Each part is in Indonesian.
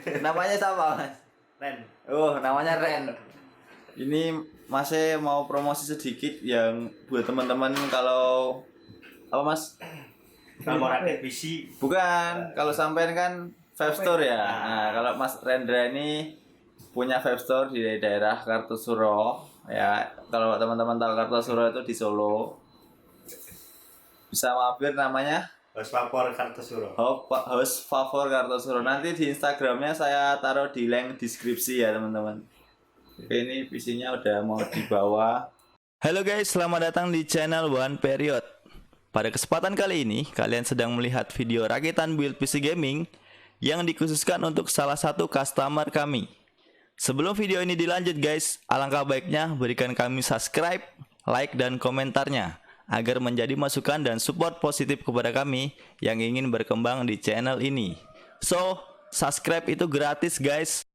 Namanya siapa, Mas? Ren. Oh, namanya Ren. Ini masih mau promosi sedikit yang buat teman-teman kalau apa, Mas? Kalau mau rakit PC. Bukan, kalau sampean kan vape store ya. Nah, kalau Mas Rendra ini punya vape store di daerah Kartosuro ya. Kalau teman-teman tahu Kartosuro itu di Solo. Bisa mampir, namanya Host Favor Kartosuro. Host Favor Kartosuro. Nanti di Instagramnya saya taruh di link deskripsi ya, teman-teman. Oke, ini PC-nya udah mau dibawa. Halo guys, selamat datang di channel One Period. Pada kesempatan kali ini, kalian sedang melihat video rakitan build PC gaming yang dikhususkan untuk salah satu customer kami. Sebelum video ini dilanjut guys, alangkah baiknya berikan kami subscribe, like, dan komentarnya agar menjadi masukan dan support positif kepada kami yang ingin berkembang di channel ini. So, subscribe itu gratis guys.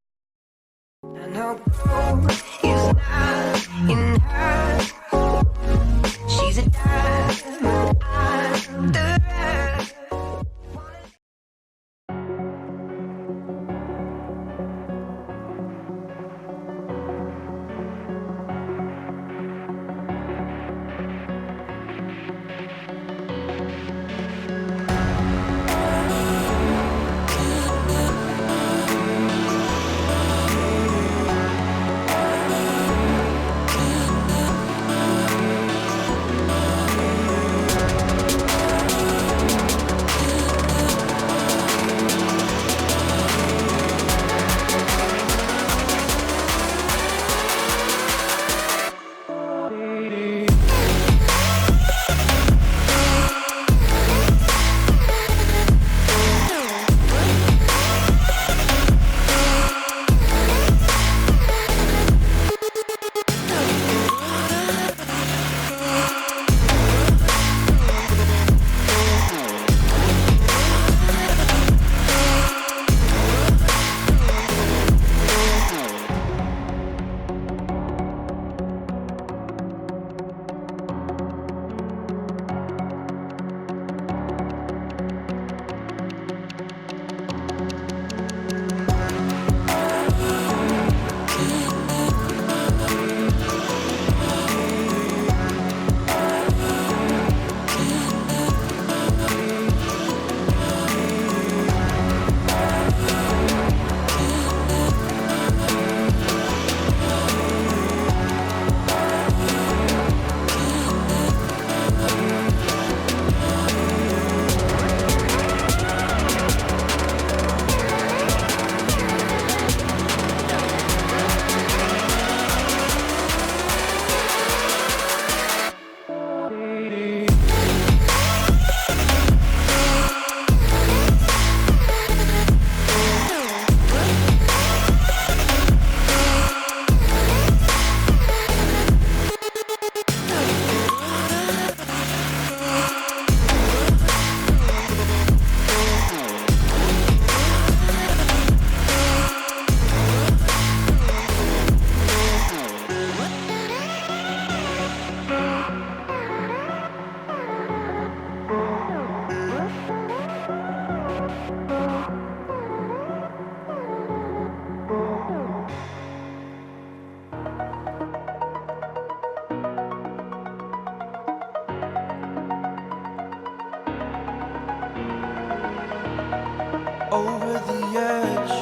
Over the edge,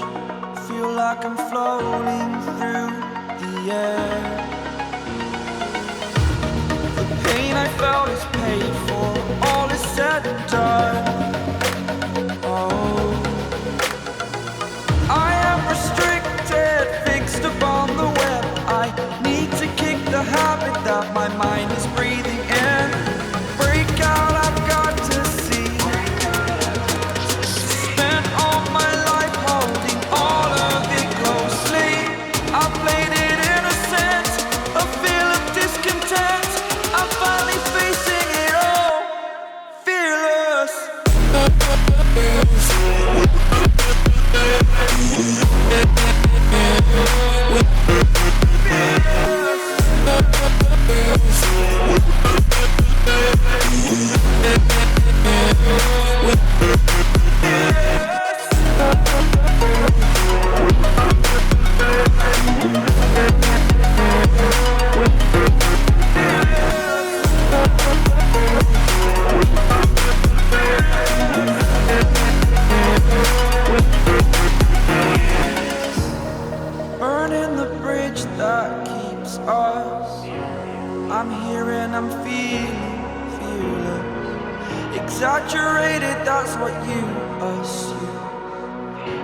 feel like I'm floating through the air. The pain I felt is paid for, all is said and done. Oh, I am restricted, fixed upon the web. I need to kick the habit that my mind is breathing in. Break out, I've got to see. Spent all my life holding all of it closely. I played it innocent, what you assume.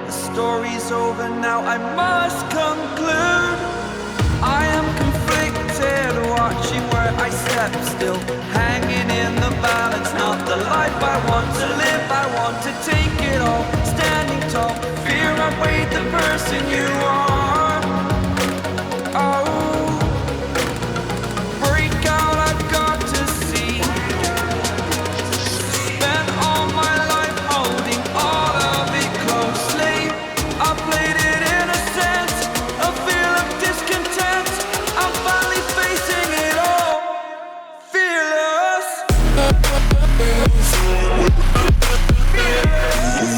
The story's over now, I must conclude. I am conflicted, watching where I step still, hanging in the balance. Not the life I want to live, I want to take it all, standing tall. Fear outweighed the person you are. Oh, break out, I've got to see. Spent all my life holding all of it closely. I played it in a sense, a feel of discontent. I'm finally facing it all, fearless. Fearless.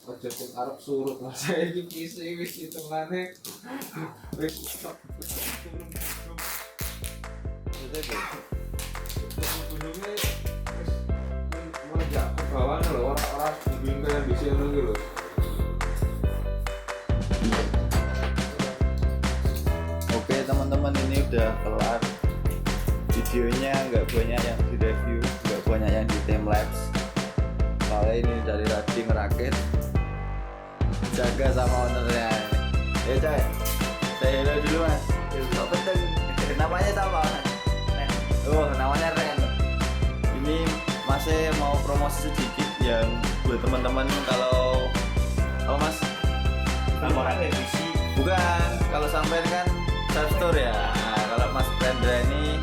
Ojo sing arep surut lah saya iki PC wis hitungane wis turun gunungnya wis melejak ke bawah lho, orang booming kayak di sini lho. Oke teman-teman, ini udah kelar videonya, nggak banyak yang di review, nggak banyak yang di timelapse. Soalnya ini dari tadi ngerakit, jaga sama ownernya. Ya coy, saya hello dulu mas. Kok penting, namanya siapa? Oh namanya Ren. Ini masih mau promosi sedikit yang buat teman-teman kalau mas Memori PC. bukan, kalau sampai kan web store ya. Nah, kalau Mas Rendra ini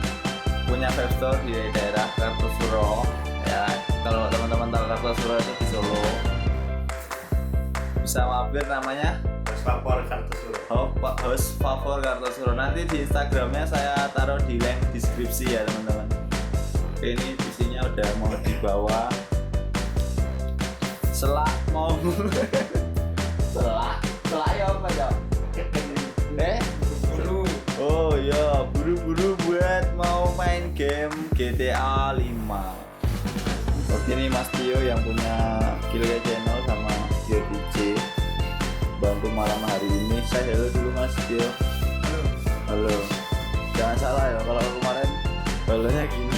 punya web store di daerah Kartosuro ya. Kalau teman-teman tahu Kartosuro itu di Solo, bisa mampir, namanya Prosesor Kartosuro. host favor Kartosuro. Nanti di Instagramnya saya taruh di link deskripsi ya teman-teman. Oke, ini PC-nya udah mau dibawa. Selak mau selak ya apa ya? Oh iya, buru-buru buat mau main game GTA 5. Oke, ini Mas Tio yang punya Kilya Channel sama Tio DJ bantu malam hari ini. Saya hello dulu Mas Tio. Halo. Jangan salah ya, kalau kemarin halonya gini.